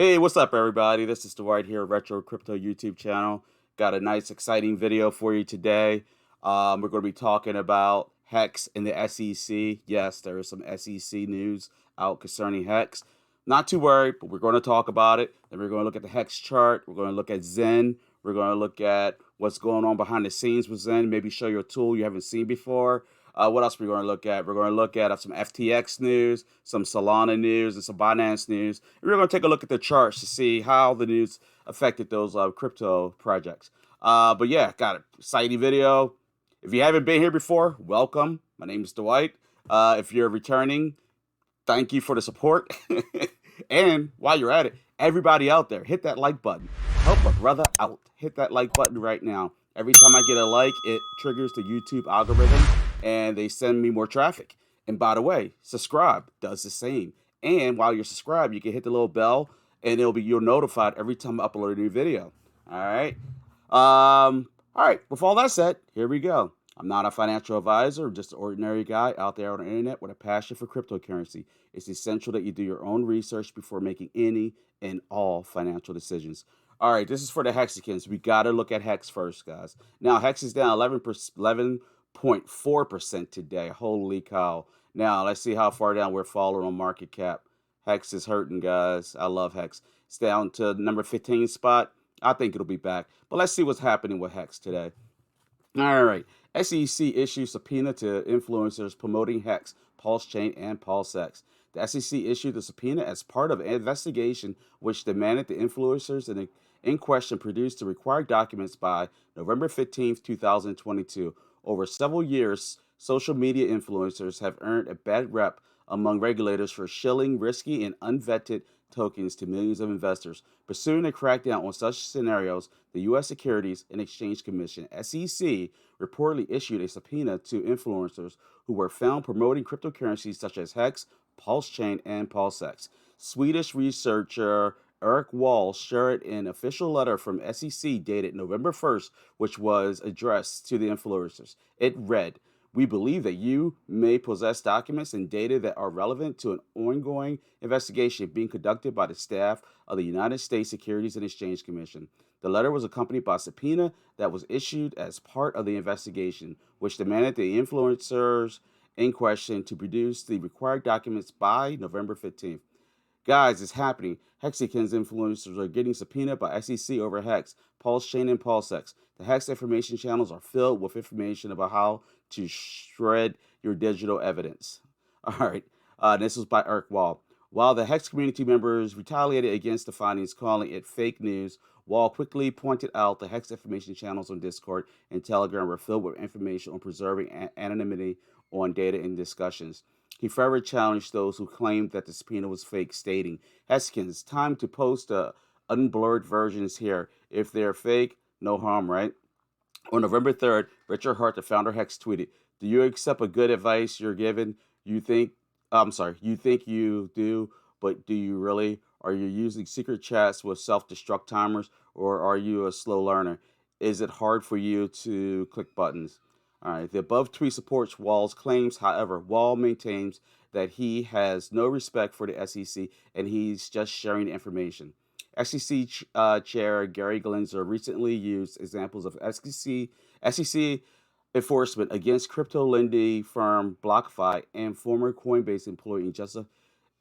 Hey, what's up, everybody? This is Dwight here, Retro Crypto YouTube channel. Got a nice, exciting video for you today. We're going to be talking about HEX and the SEC. Yes, there is some SEC news out concerning HEX. Not too worried, but we're going to talk about it. Then we're going to look at the HEX chart. We're going to look at XEN. We're going to look at what's going on behind the scenes with XEN. Maybe show you a tool you haven't seen before. What else are we going to look at? We're going to look at some FTX news, some Solana news, and some Binance news. And we're going to take a look at the charts to see how the news affected those crypto projects. But yeah, got an exciting video. If you haven't been here before, welcome. My name is Dwight. If you're returning, thank you for the support. And while you're at it, everybody out there, hit that like button. Help a brother out. Hit that like button right now. Every time I get a like, it triggers the YouTube algorithm and they send me more traffic. And by the way, subscribe does the same. And while you're subscribed, you can hit the little bell and you'll notified every time I upload a new video. All right. All right. With all that said, here we go. I'm not a financial advisor, just an ordinary guy out there on the internet with a passion for cryptocurrency. It's essential that you do your own research before making any and all financial decisions. All right, this is for the Hexicans. We got to look at HEX first, guys. Now, HEX is down 11.4% today. Holy cow. Now, let's see how far down we're falling on market cap. HEX is hurting, guys. I love HEX. It's down to number 15 spot. I think it'll be back. But let's see what's happening with HEX today. All right. SEC issues subpoena to influencers promoting HEX, Pulse Chain, and PulseX. The SEC issued the subpoena as part of an investigation which demanded the influencers in question produce the required documents by November 15th, 2022. Over several years, social media influencers have earned a bad rep among regulators for shilling risky and unvetted tokens to millions of investors. Pursuing a crackdown on such scenarios, the U.S. Securities and Exchange Commission, SEC, reportedly issued a subpoena to influencers who were found promoting cryptocurrencies such as HEX, Pulse Chain, and PulseX. Swedish researcher Eric Wall shared an official letter from SEC dated November 1st, which was addressed to the influencers. It read, "We believe that you may possess documents and data that are relevant to an ongoing investigation being conducted by the staff of the United States Securities and Exchange Commission." The letter was accompanied by a subpoena that was issued as part of the investigation, which demanded the influencers in question to produce the required documents by November 15th. Guys, it's happening. Hexicans influencers are getting subpoenaed by SEC over HEX, Pulse Chain, and PulseX. The HEX information channels are filled with information about how to shred your digital evidence. All right. This was by Eric Wall. While the HEX community members retaliated against the findings, calling it fake news, Wall quickly pointed out the HEX information channels on Discord and Telegram were filled with information on preserving anonymity on data and discussions. He further challenged those who claimed that the subpoena was fake, stating, "Hexicans, time to post the unblurred versions here. If they're fake, no harm, right?" On November 3rd, Richard Hart, the founder of HEX, tweeted, "Do you accept a good advice you're given? You think you do, but do you really? Are you using secret chats with self-destruct timers, or are you a slow learner? Is it hard for you to click buttons?" All right. The above tweet supports Wall's claims. However, Wall maintains that he has no respect for the SEC and he's just sharing the information. SEC Chair Gary Glenzer recently used examples of SEC enforcement against crypto lending firm BlockFi and former Coinbase employee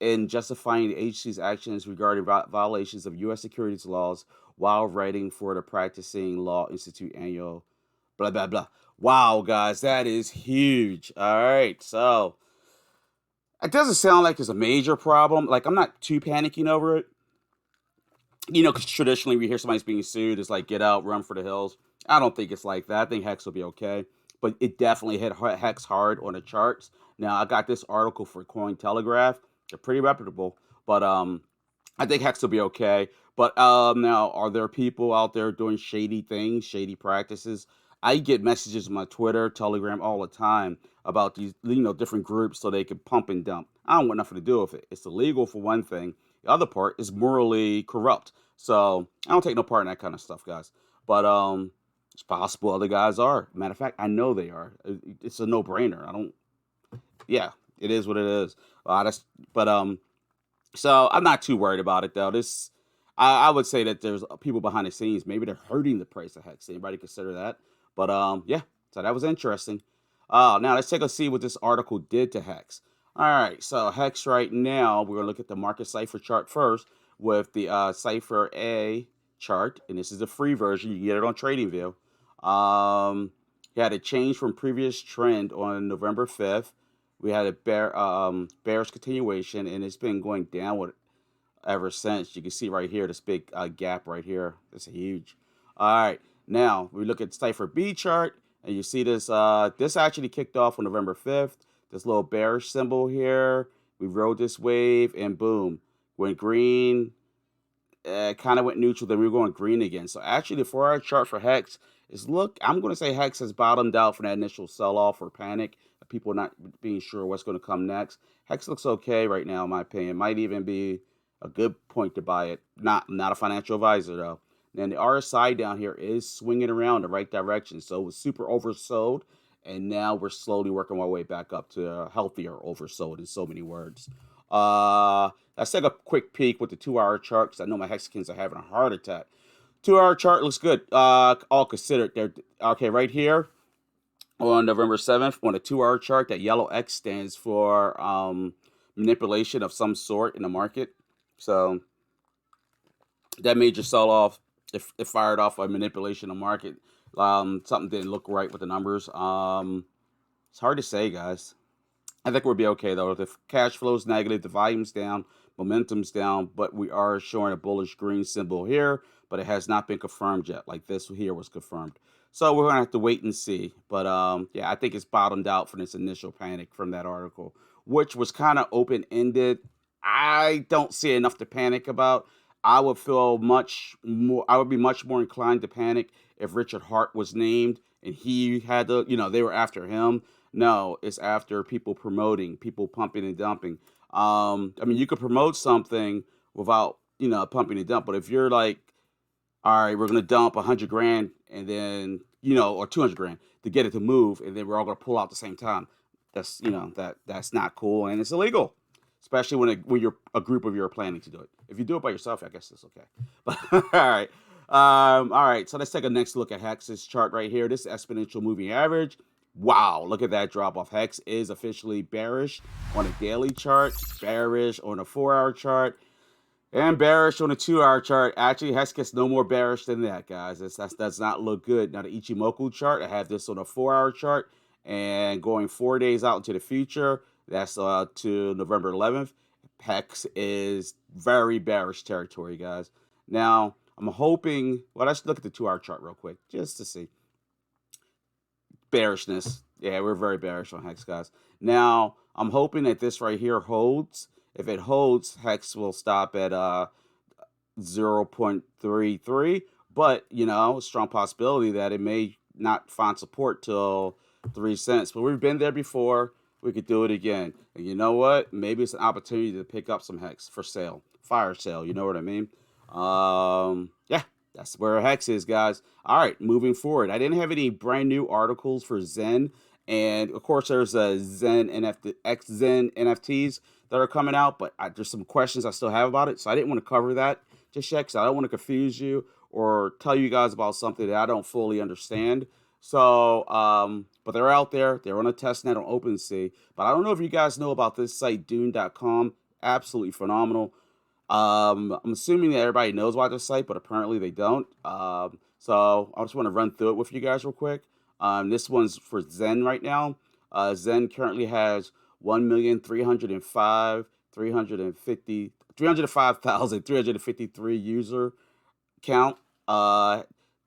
in justifying the agency's actions regarding violations of U.S. securities laws while writing for the Practicing Law Institute annual blah, blah, blah. Wow, guys, that is huge. All right, so it doesn't sound like it's a major problem. Like, I'm not too panicking over it. Because traditionally we hear somebody's being sued. It's like, get out, run for the hills. I don't think it's like that. I think HEX will be okay. But it definitely hit HEX hard on the charts. Now, I got this article for Cointelegraph. They're pretty reputable. But I think HEX will be okay. But now, are there people out there doing shady things, shady practices? I get messages on my Twitter, Telegram all the time about these, different groups so they can pump and dump. I don't want nothing to do with it. It's illegal for one thing. The other part is morally corrupt. So I don't take no part in that kind of stuff, guys. But it's possible other guys are. Matter of fact, I know they are. It's a no-brainer. Yeah, it is what it is. So I'm not too worried about it though. I would say that there's people behind the scenes. Maybe they're hurting the price of Hex. Anybody consider that? But yeah. So that was interesting. Now let's take a see what this article did to Hex. All right. So Hex right now, we're gonna look at the market cipher chart first with the cipher A chart, and this is the free version. You can get it on TradingView. You had a change from previous trend on November 5th. We had a bearish continuation, and it's been going downward ever since. You can see right here this big gap right here. It's huge. All right, now we look at cipher B chart, and you see this. This actually kicked off on November 5th. This little bearish symbol here. We rode this wave, and boom, went green. Kind of went neutral, then we were going green again. So actually, the 4-hour chart for Hex is I'm going to say Hex has bottomed out from that initial sell-off or panic. People not being sure what's going to come next. Hex looks okay right now, in my opinion. Might even be a good point to buy it. Not a financial advisor though. And the RSI down here is swinging around the right direction. So it was super oversold, and now we're slowly working our way back up to a healthier oversold in so many words. Let's take a quick peek with the 2-hour chart because I know my Hexicans are having a heart attack. 2-hour chart looks good. All considered. They're okay right here on November 7th on the 2-hour chart. That yellow X stands for manipulation of some sort in the market. So that major sell-off, it fired off a manipulation of market. Something didn't look right with the numbers. It's hard to say, guys. I think we'll be okay though. The cash flow is negative, the volume's down, momentum's down, but we are showing a bullish green symbol here, but it has not been confirmed yet. Like this here was confirmed. So we're gonna have to wait and see. But yeah, I think it's bottomed out from this initial panic from that article, which was kind of open-ended. I don't see enough to panic about. I would be much more inclined to panic if Richard Hart was named and he had to, they were after him. No, it's after people promoting, people pumping and dumping. I mean, you could promote something without, pumping and dump. But if you're like, all right, we're gonna dump 100 grand and then, or 200 grand to get it to move, and then we're all gonna pull out at the same time. That's, that's not cool and it's illegal, especially when you're a group of you are planning to do it. If you do it by yourself, I guess it's okay. But all right. So let's take a next look at Hex's chart right here. This exponential moving average. Wow, look at that drop off. Hex is officially bearish on a daily chart, bearish on a 4-hour chart, and bearish on a 2-hour chart. Actually, Hex gets no more bearish than that, guys. That does not look good. Now, the Ichimoku chart, I have this on a 4-hour chart, and going 4 days out into the future, that's to November 11th. Hex is very bearish territory, guys. Now, I'm hoping, well, let's look at the 2-hour chart real quick, just to see. Bearishness. Yeah, we're very bearish on Hex, guys. Now, I'm hoping that this right here holds. If it holds, Hex will stop at 0.33. But, strong possibility that it may not find support till 3 cents. But we've been there before. We could do it again. And you know what? Maybe it's an opportunity to pick up some Hex for sale. Fire sale, you know what I mean? Yeah. That's where Hex is, guys. All right, moving forward. I didn't have any brand new articles for XEN. And, of course, there's a XEN NFTs that are coming out. But there's some questions I still have about it. So I didn't want to cover that just yet because I don't want to confuse you or tell you guys about something that I don't fully understand. So, but they're out there. They're on a testnet on OpenSea. But I don't know if you guys know about this site, Dune.com. Absolutely phenomenal. I'm assuming that everybody knows about this site, but apparently they don't. So I just want to run through it with you guys real quick. This one's for XEN right now. XEN currently has 1,305,353 user count.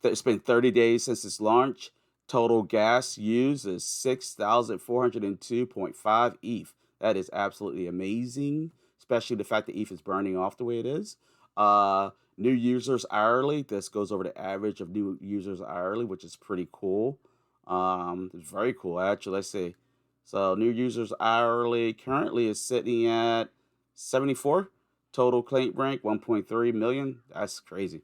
It's been 30 days since its launch. Total gas used is 6,402.5 ETH. That is absolutely amazing, especially the fact that ETH is burning off the way it is. New users hourly. This goes over the average of new users hourly, which is pretty cool. It's very cool, actually. Let's see. So new users hourly currently is sitting at 74. Total claim rank 1.3 million. That's crazy.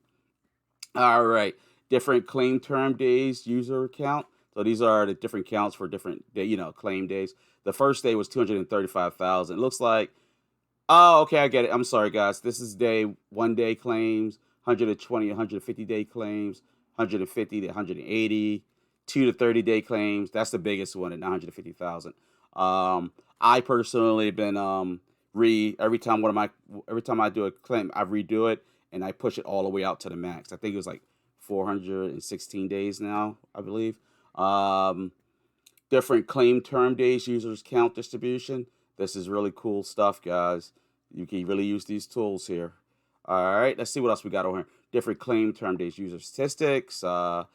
All right. Different claim term days, user count. So these are the different counts for different, claim days. The first day was 235,000. It looks like Oh, okay, I get it. I'm sorry, guys. This is day claims, 120 to 150 day claims, 150 to 180, 2 to 30 day claims. That's the biggest one at 950,000. I personally have been every time I do a claim, I redo it and I push it all the way out to the max. I think it was like 416 days now, I believe. Um, Different claim term days, users count distribution. This is really cool stuff, guys. You can really use these tools here. All right, let's see what else we got over here. Different claim term days, user statistics. Yeah,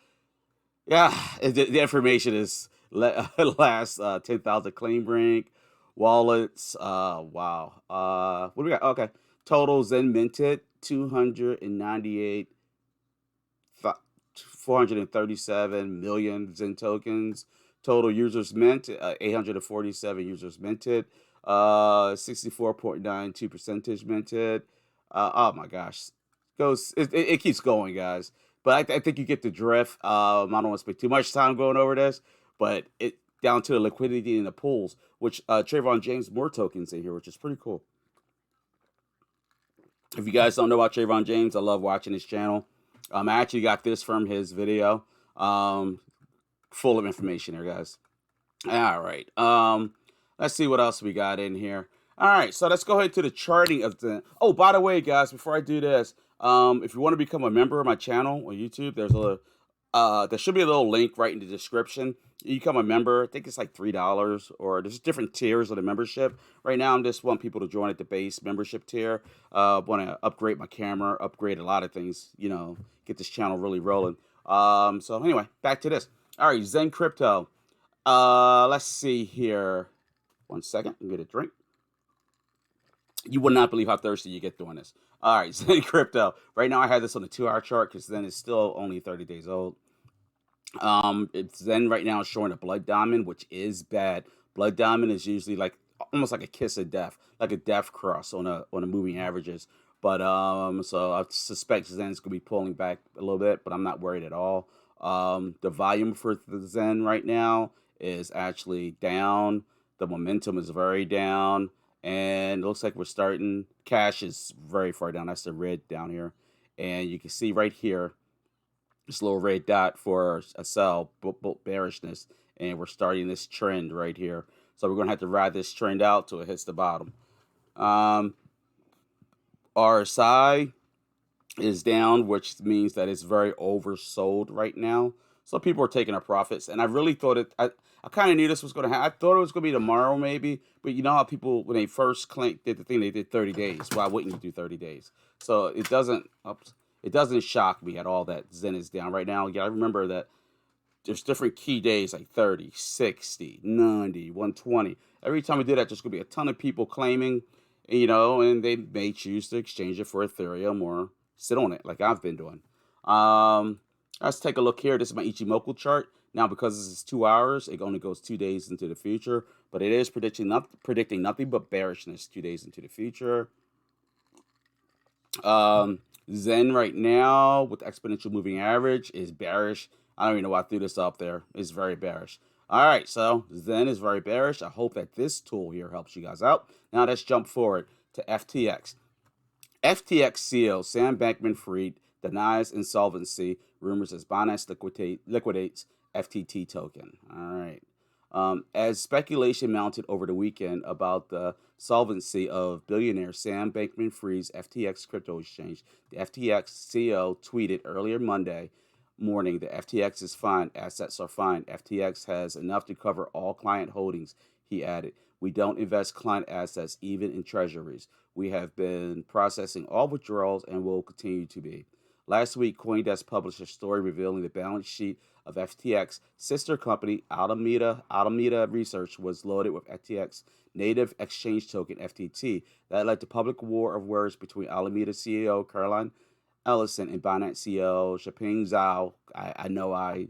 the information is last 10,000 claim rank, wallets. Wow. What do we got? Okay, totals then minted 298 437 million Zen tokens. Total users mint 847 users minted. 64.92 percentage minted. Oh my gosh, it keeps going, guys. But I think you get the drift. I don't want to spend too much time going over this, but it down to the liquidity in the pools, which Trayvon James more tokens in here, which is pretty cool. If you guys don't know about Trayvon James, I love watching his channel. I actually got this from his video. Full of information here, guys. All right. Let's see what else we got in here. All right, so let's go ahead to the charting of the. Oh, by the way, guys, before I do this, if you want to become a member of my channel on YouTube, there should be a little link right in the description. You become a member. I think it's like $3, or there's different tiers of the membership. Right now, I'm just want people to join at the base membership tier. Want to upgrade my camera, upgrade a lot of things. Get this channel really rolling. So anyway, back to this. All right, XEN Crypto. Let's see here. 1 second. I'm get a drink. You would not believe how thirsty you get doing this. All right, XEN Crypto. Right now, I have this on the 2-hour chart because then it's still only 30 days old. It's then right now showing a blood diamond, which is bad. Blood diamond is usually like almost like a kiss of death, like a death cross on a moving averages. But so I suspect Zen's gonna be pulling back a little bit, but I'm not worried at all. The volume for the Zen right now is actually down. The momentum is very down, and it looks like we're starting. Cash is very far down. That's the red down here, and you can see right here this little red dot for a sell, bearishness, and we're starting this trend right here. So we're gonna have to ride this trend out till it hits the bottom. Um, RSI is down, which means that it's very oversold right now. So people are taking their profits, and I really thought I kind of knew this was going to happen. I thought it was going to be tomorrow, maybe, but you know how people when they first did the thing, they did 30 days. Why wouldn't you do 30 days? So it doesn't. Oops, it doesn't shock me at all that Zen is down right now. Yeah, I remember that there's different key days like 30, 60, 90, 120. Every time we do that, there's going to be a ton of people claiming, and they may choose to exchange it for Ethereum or sit on it like I've been doing. Let's take a look here. This is my Ichimoku chart. Now, because this is 2 hours, it only goes 2 days into the future, but it is predicting nothing but bearishness 2 days into the future. Zen right now with exponential moving average is bearish. I don't even know why I threw this up there. It's very bearish. All right, so Zen is very bearish. I hope that this tool here helps you guys out. Now let's jump forward to FTX. FTX CEO Sam Bankman-Fried denies insolvency rumors as Binance liquidates FTT token. All right. As speculation mounted over the weekend about the solvency of billionaire Sam Bankman-Fried's FTX crypto exchange, the FTX CEO tweeted earlier Monday morning that FTX is fine, assets are fine. FTX has enough to cover all client holdings, he added. We don't invest client assets even in treasuries. We have been processing all withdrawals and will continue to be. Last week, CoinDesk published a story revealing the balance sheet of FTX sister company Alameda Research was loaded with FTX native exchange token FTT. That led to public war of words between Alameda CEO Caroline Ellison and Binance CEO Changpeng Zhao. I know I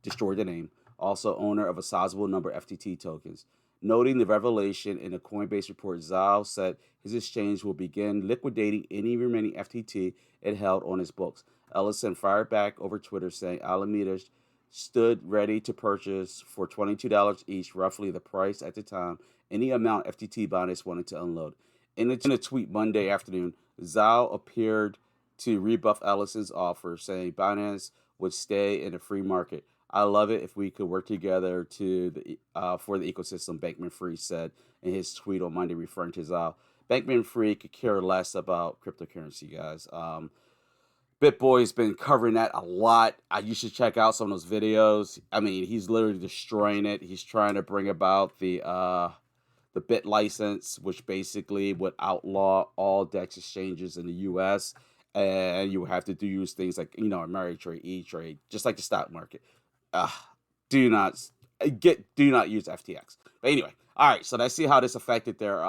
destroyed the name. Also owner of a sizable number of FTT tokens. Noting the revelation in a Coinbase report, Zhao said his exchange will begin liquidating any remaining FTT it held on its books. Ellison fired back over Twitter saying Alameda stood ready to purchase for $22 each, roughly the price at the time, any amount FTT Binance wanted to unload. In a tweet Monday afternoon, Zhao appeared to rebuff Ellison's offer, saying Binance would stay in a free market. I love it if we could work together for the ecosystem, Bankman-Fried said in his tweet on Monday, referring to Zhao. Bankman-Fried could care less about cryptocurrency, guys. BitBoy's been covering that a lot. You should check out some of those videos. I mean, he's literally destroying it. He's trying to bring about the bit license, which basically would outlaw all DEX exchanges in the U.S. And you have to use things like Ameritrade, E-Trade, just like the stock market. Uh, do not do not use FTX. But anyway, all right. So let's see how this affected their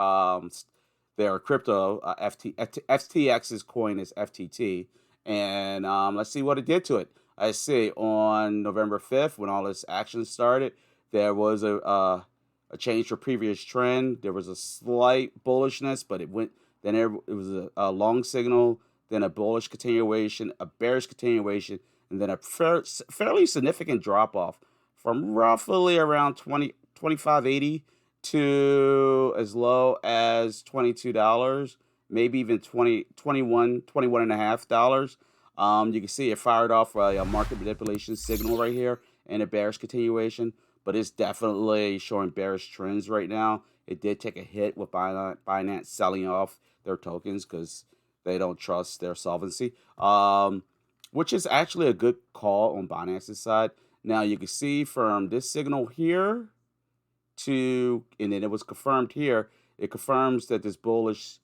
crypto. FTX's coin is FTT, and let's see what it did to it. I see on November 5th, when all this action started, there was a change for previous trend. There was a slight bullishness, but it went. Then it was a long signal, then a bullish continuation, a bearish continuation, and then a fairly significant drop off from roughly around 25.80 to as low as $22, maybe even 21 and a half dollars. You can see it fired off a market manipulation signal right here and a bearish continuation, but it's definitely showing bearish trends right now. It did take a hit with Binance selling off their tokens because they don't trust their solvency, which is actually a good call on Binance's side. Now you can see from this signal here and then it was confirmed here. It confirms that this bullish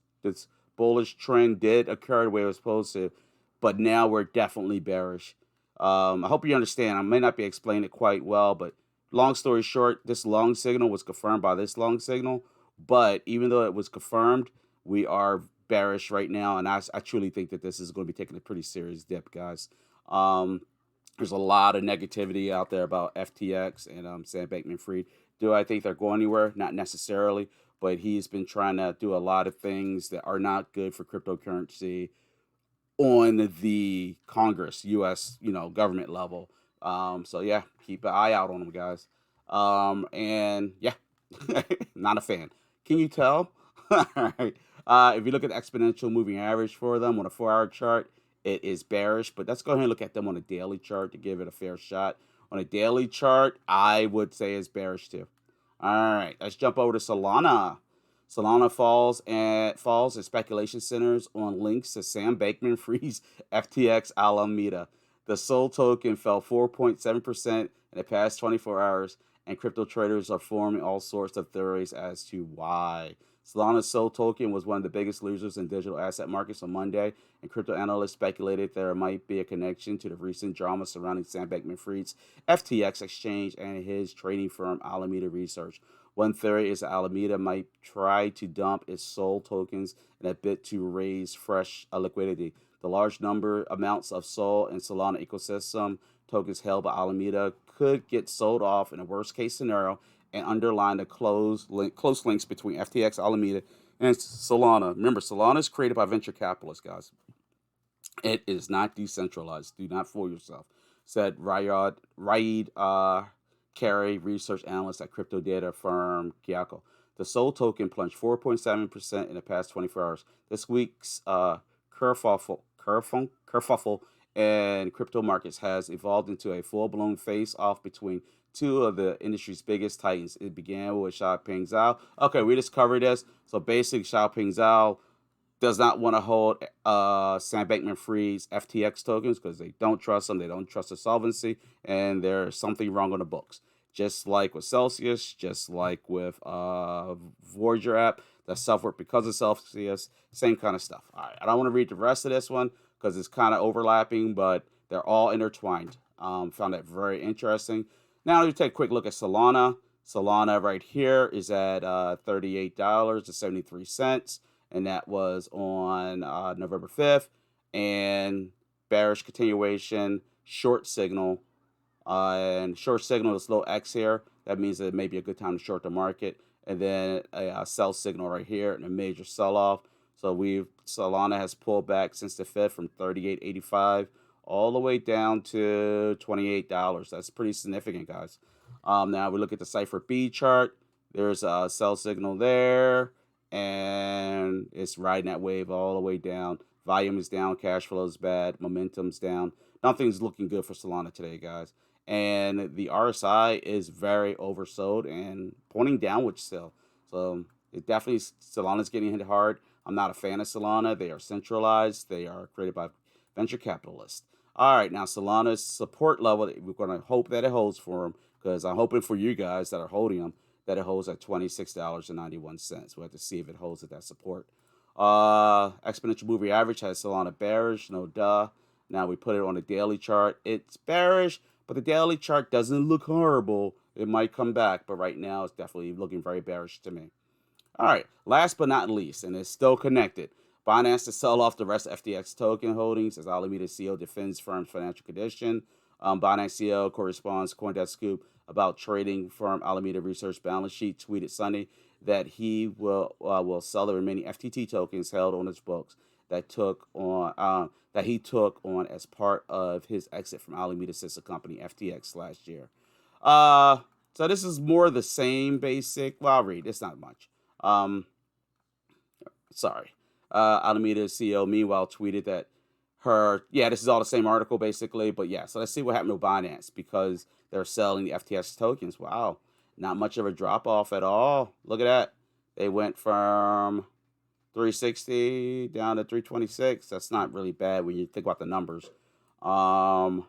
trend did occur the way it was supposed to, but now we're definitely bearish. I hope you understand. I may not be explaining it quite well, but long story short, this long signal was confirmed by this long signal. But even though it was confirmed, we are bearish right now, and I truly think that this is going to be taking a pretty serious dip, guys. There's a lot of negativity out there about FTX and Sam Bankman-Fried. Do I think they're going anywhere? Not necessarily, but he's been trying to do a lot of things that are not good for cryptocurrency on the Congress, U.S. Government level. So yeah, keep an eye out on them, guys. And yeah, not a fan. Can you tell? All right. If you look at the exponential moving average for them on a 4-hour chart, it is bearish. But let's go ahead and look at them on a daily chart to give it a fair shot. On a daily chart, I would say it's bearish too. All right, let's jump over to Solana. Solana falls as speculation centers on links to Sam Bankman-Fried's FTX Alameda. The SOL token fell 4.7% in the past 24 hours, and crypto traders are forming all sorts of theories as to why. Solana's SOL token was one of the biggest losers in digital asset markets on Monday, and crypto analysts speculated there might be a connection to the recent drama surrounding Sam Bankman-Fried's FTX exchange and his trading firm Alameda Research. One theory is that Alameda might try to dump its SOL tokens in a bid to raise fresh liquidity. The large amounts of SOL and Solana ecosystem tokens held by Alameda could get sold off in a worst-case scenario and underline the close links between FTX Alameda and Solana. Remember, Solana is created by venture capitalists, guys. It is not decentralized. Do not fool yourself, said Raid Carey, research analyst at crypto data firm Gyako. The SOL token plunged 4.7% in the past 24 hours. This week's kerfuffle and crypto markets has evolved into a full-blown face-off between two of the industry's biggest titans. It began with Xiaoping Zhao. Okay, we just covered this. So basically, Xiaoping Zhao does not want to hold Sam Bankman-Fried's FTX tokens because they don't trust them. They don't trust the solvency, and there's something wrong on the books. Just like with Celsius, just like with Voyager app, that self-work because of Celsius, same kind of stuff. All right, I don't want to read the rest of this one because it's kind of overlapping, but they're all intertwined. Found that very interesting. Now, let's take a quick look at Solana. Solana right here is at $38.73, and that was on November 5th. And bearish continuation, short signal, and short signal is low X here. That means that it may be a good time to short the market. And then a sell signal right here and a major sell-off. So Solana has pulled back since the 5th from $38.85 all the way down to $28. That's pretty significant, guys. Now we look at the Cypher B chart. There's a sell signal there, and it's riding that wave all the way down. Volume is down, cash flow is bad, momentum's down. Nothing's looking good for Solana today, guys. And the RSI is very oversold and pointing downwards still. So it definitely, Solana's getting hit hard. I'm not a fan of Solana. They are centralized. They are created by venture capitalists. All right, now Solana's support level, we're going to hope that it holds for them, because I'm hoping for you guys that are holding them that it holds at $26.91. We'll have to see if it holds at that support. Exponential moving average has Solana bearish, no duh. Now we put it on a daily chart. It's bearish, but the daily chart doesn't look horrible. It might come back, but right now it's definitely looking very bearish to me. All right, last but not least, and it's still connected. Binance to sell off the rest of FTX token holdings as Alameda CEO defends firm's financial condition. Binance CEO corresponds CoinDesk about trading firm Alameda Research balance sheet tweeted Sunday that he will sell the remaining FTT tokens held on his books that he took on as part of his exit from Alameda sister company FTX last year. So this is more the same basic. Well, I'll read. It's not much. Sorry. Alameda CEO meanwhile tweeted that this is all the same article basically, but yeah, so let's see what happened with Binance because they're selling the FTX tokens. Wow, not much of a drop off at all. Look at that. They went from 360 down to 326. That's not really bad when you think about the numbers. Had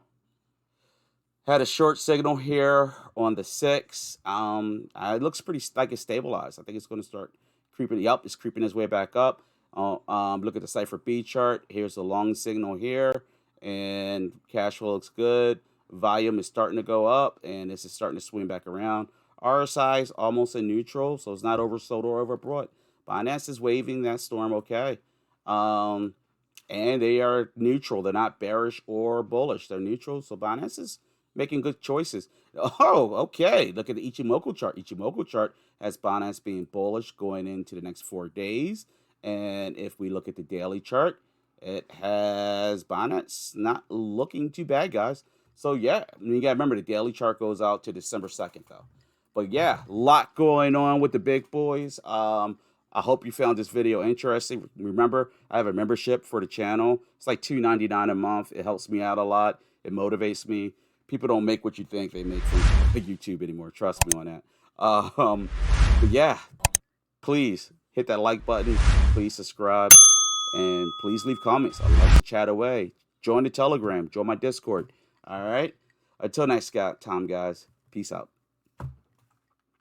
a short signal here on the 6. It looks pretty like it's stabilized. I think it's going to start creeping up. It's creeping its way back up. Look at the Cypher B chart. Here's the long signal here, and cash flow looks good. Volume is starting to go up, and this is starting to swing back around. RSI is almost in neutral, so it's not oversold or overbought. Binance is waving that storm okay. And they are neutral. They're not bearish or bullish. They're neutral, so Binance is making good choices. Oh, okay. Look at the Ichimoku chart. Ichimoku chart has Binance being bullish going into the next 4 days. And if we look at the daily chart, it has Binance not looking too bad, guys. So, yeah, you got to remember the daily chart goes out to December 2nd, though. But, yeah, a lot going on with the big boys. I hope you found this video interesting. Remember, I have a membership for the channel. It's like $2.99 a month. It helps me out a lot. It motivates me. People don't make what you think they make from YouTube anymore. Trust me on that. But yeah, please hit that like button. Please subscribe. And please leave comments. I'd love to chat away. Join the Telegram. Join my Discord. All right? Until next time, guys. Peace out.